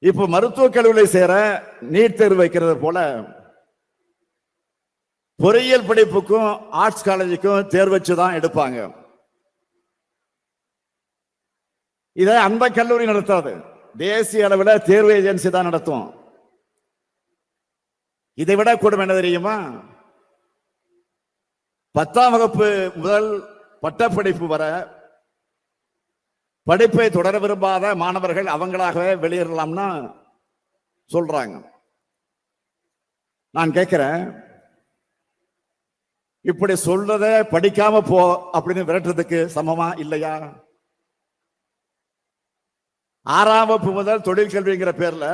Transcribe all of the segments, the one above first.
இப்ப மருத்துவக் கல்லூரியை சேர நீட் தேர்வு வைக்கிறது போல பொறியியல் படிப்புக்கும் ஆர்ட்ஸ் காலேஜுக்கும் தேர்வு வச்சுதான் எடுப்பாங்க. இதை அந்த கல்லூரி நடத்தாது, தேசிய அளவில் தேர்வு ஏஜென்சி தான் நடத்தும். இதை விட கூடும் என்ன தெரியுமா? 10ஆம் வகுப்பு முதல் பட்டப்படிப்பு வர படிப்பை தொடர விரும்பாத மாணவர்கள் அவங்களாகவே வெளியேறலாம்னா சொல்றாங்க. நான் கேட்கிறேன், இப்படி சொல்றத படிக்காம போ அப்படின்னு விரட்டுறதுக்கு சமமா இல்லையா? 6ஆம் வகுப்பு முதல் தொழில் கல்விங்கிற பேர்ல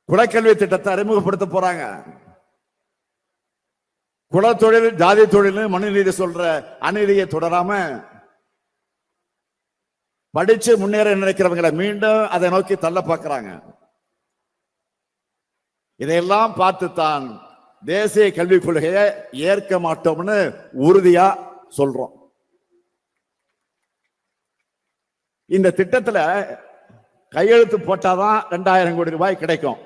குலக்கல்வி திட்டத்தை அறிமுகப்படுத்த போறாங்க. குலத்தொழில் ஜாதி தொழில் மனுநீதி சொல்ற அநீதியை தொடராம படிச்சு முன்னேற நினைக்கிறவங்களை மீண்டும் அதை நோக்கி தள்ள பார்க்கிறாங்க. இதையெல்லாம் பார்த்துத்தான் தேசிய கல்விக் கொள்கையை ஏற்க மாட்டோம்னு உறுதியா சொல்றோம். இந்த திட்டத்துல கையெழுத்து போட்டாதான் 2000 கோடி ரூபாய் கிடைக்கும்.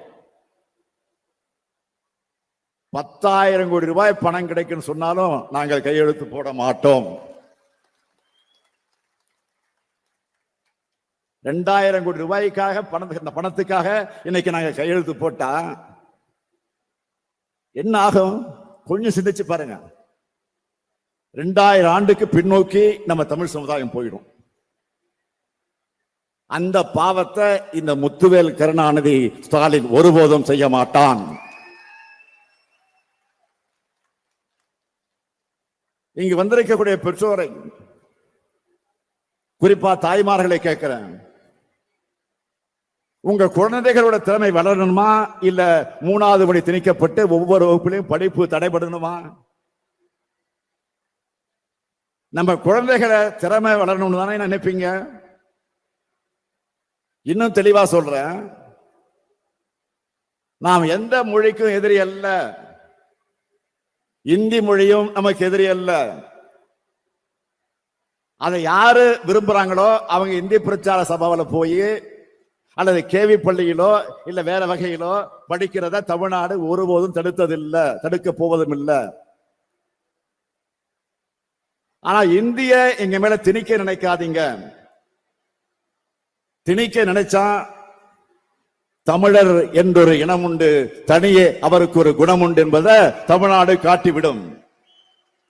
10,000 கோடி ரூபாய் பணம் கிடைக்கும் சொன்னாலும் நாங்கள் கையெழுத்து போட மாட்டோம். 2000 கோடி ரூபாய்க்காக பணத்துக்காக இன்னைக்கு நாங்க கையெழுத்து போட்டா என்ன ஆகும்? கொஞ்சம் சிந்திச்சு பாருங்க. 2000 ஆண்டுக்கு பின்னோக்கி நம்ம தமிழ் சமுதாயம் போயிடும். அந்த பாவத்தை இந்த முத்துவேல் கருணாநிதி ஸ்டாலின் ஒருபோதும் செய்ய மாட்டான். இங்கு வந்திருக்கக்கூடிய பெற்றோரை, குறிப்பா தாய்மார்களை கேட்கிறேன், உங்க குழந்தைகளோட திறமை வளரணுமா இல்ல 3வது படி திணிக்கப்பட்டு ஒவ்வொரு வகுப்பிலையும் படிப்பு தடைபடணுமா? நம்ம குழந்தைகளை திறமை வளரணும்னு தானே நினைப்பீங்க? இன்னும் தெளிவா சொல்றேன், நாம் எந்த மொழிக்கும் எதிரி அல்ல. இந்தி மொழியும் நமக்கு எதிரி அல்ல. அதை யாரு விரும்புறாங்களோ அவங்க இந்தி பிரச்சார சபாவில் போய் அல்லது கேவி பள்ளியிலோ இல்ல வேற வகையிலோ படிக்கிறத தமிழ்நாடு ஒருபோதும் தடுத்ததில்லை, தடுக்க போவதும் இல்லை. ஆனா இந்திய எங்க மேல திணிக்க நினைக்காதீங்க. திணிக்க நினைச்சா தமிழர் என்றொரு இனம் உண்டு, தனியே அவருக்கு ஒரு குணம் உண்டு என்பதை தமிழ்நாடு காட்டிவிடும்.